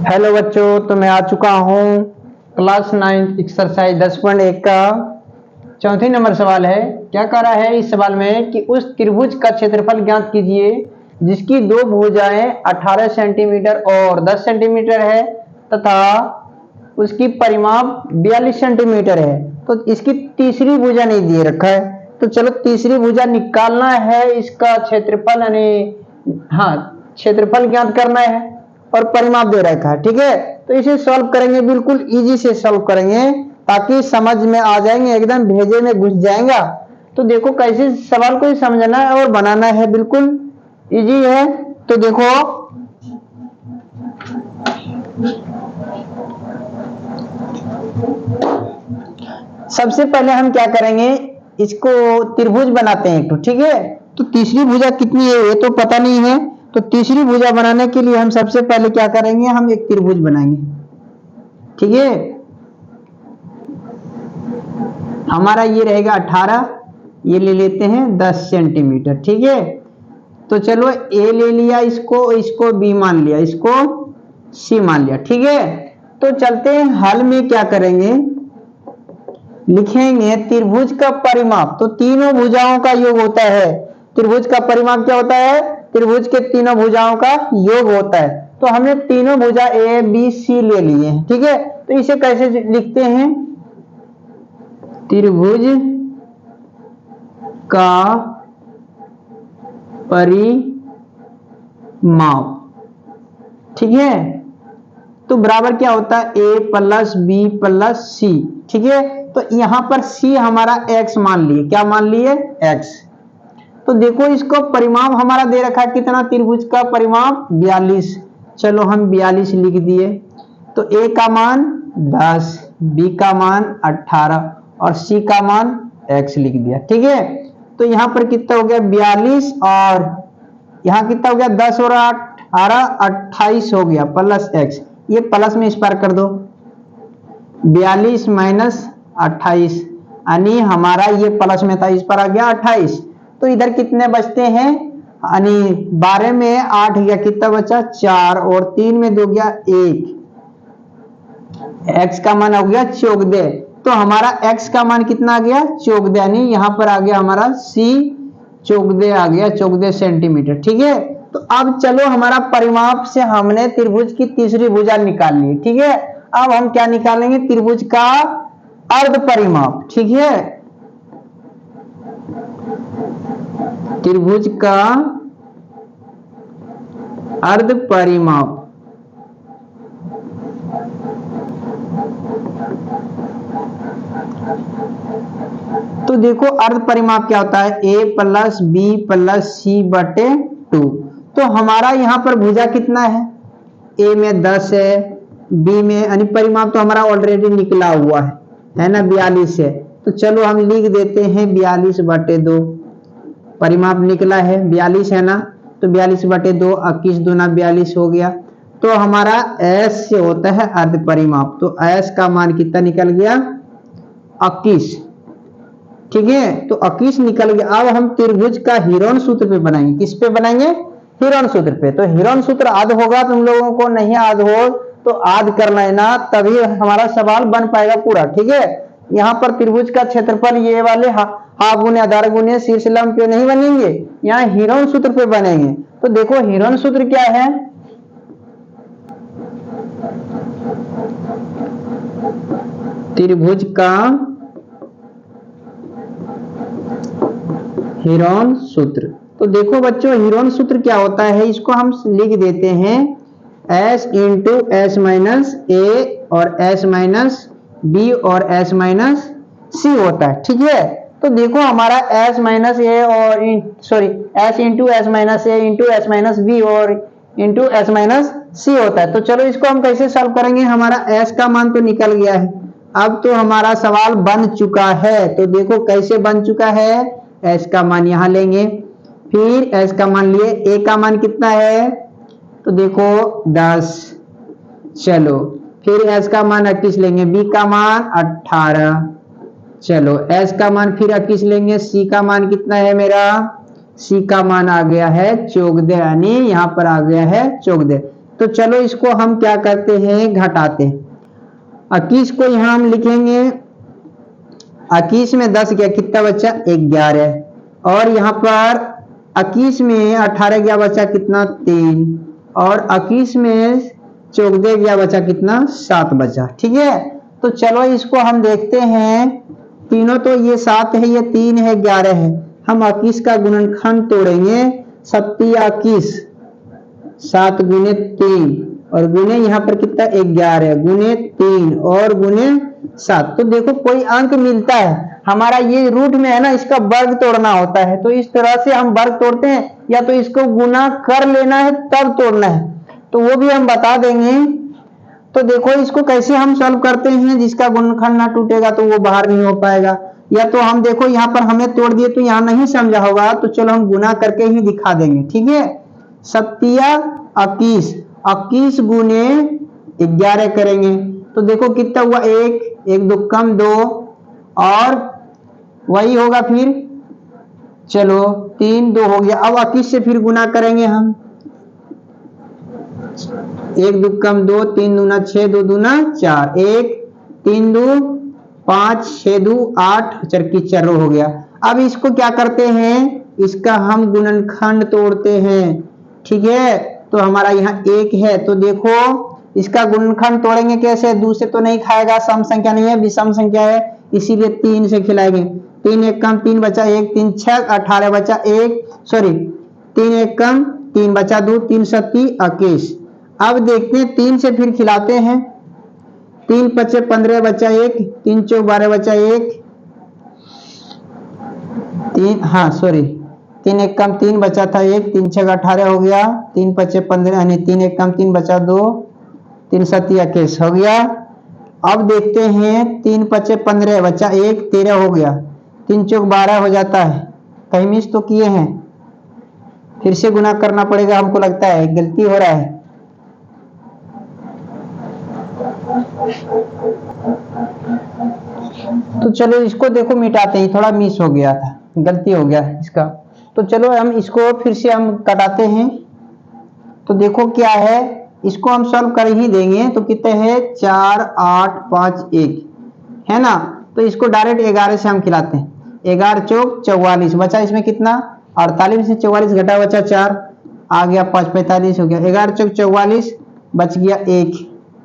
Hello बच्चों, तो मैं आ चुका हूँ क्लास 9 एक्सरसाइज 10.1 का चौथी नंबर सवाल है। क्या कह रहा है इस सवाल में कि उस त्रिभुज का क्षेत्रफल ज्ञात कीजिए जिसकी दो भुजाएं 18 सेंटीमीटर और 10 सेंटीमीटर है तथा उसकी परिमाप 42 सेंटीमीटर है। तो इसकी तीसरी भुजा नहीं दिए रखा है, तो चलो तीसरी भुजा निकालना है। इसका क्षेत्रफल क्षेत्रफल ज्ञात करना है और परिमाप दे रखा है। ठीक है, तो इसे सॉल्व करेंगे, बिल्कुल इजी से सॉल्व करेंगे ताकि समझ में आ जाएंगे, एकदम भेजे में घुस जाएगा। तो देखो कैसे सवाल को समझना है और बनाना है, बिल्कुल इजी है। तो देखो सबसे पहले हम क्या करेंगे, इसको त्रिभुज बनाते हैं एक तो। ठीक है, तो तीसरी भुजा कितनी है ये तो पता नहीं है, तो तीसरी भुजा बनाने के लिए हम सबसे पहले क्या करेंगे, हम एक त्रिभुज बनाएंगे। ठीक है, हमारा ये रहेगा 18, ये ले लेते हैं 10 सेंटीमीटर। ठीक है, तो चलो ए ले लिया, इसको बी मान लिया, इसको सी मान लिया। ठीक है, तो चलते हैं हल में क्या करेंगे, लिखेंगे त्रिभुज का परिमाप। तो तीनों भुजाओं का योग होता है। त्रिभुज का परिमाप क्या होता है, त्रिभुज के तीनों भुजाओं का योग होता है। तो हमने तीनों भुजा ए बी सी ले लिए हैं। ठीक है, तो इसे कैसे लिखते हैं, त्रिभुज का परिमाप। ठीक है, तो बराबर क्या होता है, ए प्लस बी प्लस सी। ठीक है, तो यहां पर सी हमारा x मान लिए, क्या मान लिए, x। तो देखो इसको परिमाप हमारा दे रखा है कितना, त्रिभुज का परिमाप 42। चलो हम 42 लिख दिए। तो a का मान 10, b का मान 18 और c का मान x लिख दिया। ठीक है, तो यहां पर कितना हो गया 42 और यहां कितना हो गया 10 और 18 28 हो गया प्लस x। ये प्लस में इस पार कर दो, 42 माइनस 28 यानी हमारा ये प्लस में था, इस पर आ गया 28। तो इधर कितने बचते हैं, यानी 12 में 8 गया, कितना बचा 4 और 3 में 2 गया 1। x का मान हो गया 14। तो हमारा x का मान कितना आ गया 14, यानी यहां पर आ गया हमारा c 14 आ गया, 14 सेंटीमीटर। ठीक है, तो अब चलो हमारा परिमाप से हमने त्रिभुज की तीसरी भुजा निकाल ली। ठीक है, अब हम क्या निकालेंगे, त्रिभुज का अर्ध परिमाप। ठीक है, त्रिभुज का अर्ध परिमाप। तो देखो अर्ध परिमाप क्या होता है, a प्लस बी प्लस सी बटे 2। तो हमारा यहां पर भुजा कितना है, a में 10 है, b में यानी परिमाप तो हमारा ऑलरेडी निकला हुआ है ना, 42 है। तो चलो हम लिख देते हैं 42 बटे 2, परिमाप निकला है 42 है ना, तो 42 बटे 2, 21 दूना 42 हो गया। तो हमारा s से होता है अर्ध परिमाप, तो s का मान कितना निकल गया 21। ठीक है, तो 21 निकल गया। अब हम त्रिभुज का हीरोन सूत्र पे बनाएंगे, किस पे बनाएंगे, हीरोन सूत्र पे। तो हीरोन सूत्र आद होगा, तुम लोगों को नहीं आद हो तो आद करना है ना, तभी हमारा सवाल बन पाएगा पूरा। ठीक है, यहाँ पर त्रिभुज का क्षेत्रफल ये वाले हाफ गुने आधार गुने शीर्ष लंब पे नहीं बनेंगे, यहाँ हीरोन सूत्र पे बनेंगे। तो देखो हीरोन सूत्र क्या है, त्रिभुज का हीरोन सूत्र। तो देखो बच्चों हीरोन सूत्र क्या होता है, इसको हम लिख देते हैं s इंटू एस माइनस ए और s माइनस बी और s माइनस सी होता है। ठीक है, तो देखो हमारा s माइनस ए और s इंटू एस माइनस ए इंटू एस माइनस बी और इंटू एस माइनस सी होता है। तो चलो इसको हम कैसे सॉल्व करेंगे, हमारा s का मान तो निकल गया है, अब तो हमारा सवाल बन चुका है। तो देखो कैसे बन चुका है, s का मान यहां लेंगे, फिर s का मान लिए, a का मान कितना है, तो देखो 10। चलो फिर s का मान 21 लेंगे, b का मान 18, चलो s का मान फिर 21 लेंगे, c का मान कितना है मेरा, c का मान आ गया है 14, यानी यहां पर आ गया है 14। तो चलो इसको हम क्या करते हैं, घटाते हैं। 21 को यहाँ हम लिखेंगे, 21 में 10 गया, कितना बचा 11, और यहाँ पर 21 में 18 गया, बचा कितना 3, और 21 में 14 गया, बचा कितना 7 बचा। ठीक है, तो चलो इसको हम देखते हैं। तीनों तो ये 7 है, ये 3 है, 11 है। हम 21 का गुणनखंड तोड़ेंगे, 7 21, 7 गुने 3 और गुने यहाँ पर कितना 11 गुने 3 और गुने 7। तो देखो कोई अंक मिलता है हमारा, ये रूट में है ना, इसका वर्ग तोड़ना होता है। तो इस तरह से हम वर्ग तोड़ते हैं, या तो इसको गुना कर लेना है तब तोड़ना है, तो वो भी हम बता देंगे। तो देखो इसको कैसे हम सॉल्व करते हैं, जिसका गुणनखंड ना टूटेगा तो वो बाहर नहीं हो पाएगा। या तो हम देखो यहाँ पर हमने तोड़ दिए तो यहाँ नहीं समझा होगा, तो चलो हम गुना करके ही दिखा देंगे। ठीक है, 7 21, 21 गुने 11 करेंगे तो देखो कितना हुआ, 1 2 कम 2 और वही होगा फिर, चलो 3 2 हो गया। अब 21 से फिर गुना करेंगे हम, 1 2 कम 2, 3 दूना 6, 2 दूना 4, 1 3 2 5 6 2 8, चरकी चर्रो हो गया। अब इसको क्या करते हैं, इसका हम गुणनखंड तोड़ते हैं। ठीक है, तो हमारा यहाँ 1 है, तो देखो इसका गुणनखंड तोड़ेंगे कैसे, 2 से तो नहीं खाएगा, सम संख्या नहीं है, विषम संख्या है, इसीलिए 3 से खिलाएंगे। 3 1 कम 3 बचा 1, 3 6 18 बचा 1, सॉरी 3 1 कम 3 बचा 2, 3 7 21। अब देखते हैं 3 से फिर खिलाते हैं, 3 5 15 बचा 1, 3 4 12 बचा 1, 3 हाँ सॉरी 3 1 कम 3 बचा था 1, 3 6 18 हो गया, 3 5 15 यानी 3 1 कम 3 बचा 2, 3 7 21 हो गया। अब देखते हैं 3 5 15 बचा 1, 13 हो गया, 3 4 12 हो जाता है, कहीं मिस तो किए हैं, फिर से गुना करना पड़ेगा, हमको लगता है गलती हो रहा है। तो चलो इसको देखो मिटाते हैं, थोड़ा मिस हो गया था, गलती हो गया इसका। तो चलो हम इसको फिर से हम कटाते हैं। तो देखो क्या है, इसको हम सॉल्व कर ही देंगे। तो कितने हैं 4 8 5 1 है ना, तो इसको डायरेक्ट 11 से हम खिलाते हैं। 11 चौक 44 बचा, इसमें कितना 48 से 44 घटा बचा 4, आ गया 5 45 हो गया। 11 चौक 44 बच गया 1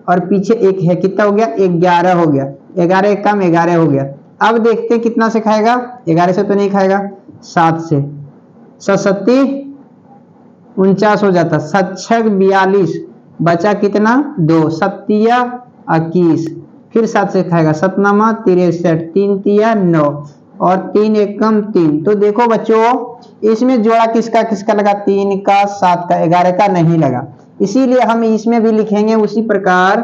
और पीछे 1 है, कितना हो गया 11 हो गया। 11 1 कम 11 हो गया। अब देखते हैं कितना से खाएगा, 11 से तो नहीं खाएगा, 7 से, 7 49 हो जाता, 7 6 42 बचा कितना 2, 7 21, फिर 7 से खाएगा, 7 9 63, 3 3 9 और 3 1 कम 3। तो देखो बच्चों इसमें जोड़ा किसका किसका लगा, 3 का 7 का 11 का नहीं लगा, इसीलिए हम इसमें भी लिखेंगे उसी प्रकार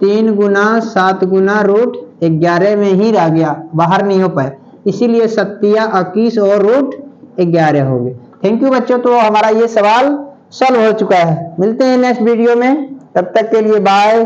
3 गुना 7 गुना रूट 11 में ही रह गया, बाहर नहीं हो पाया, इसीलिए 7 21 और रूट 11 हो गए। थैंक यू बच्चों, तो हमारा ये सवाल सॉल्व हो चुका है। मिलते हैं नेक्स्ट वीडियो में, तब तक के लिए बाय।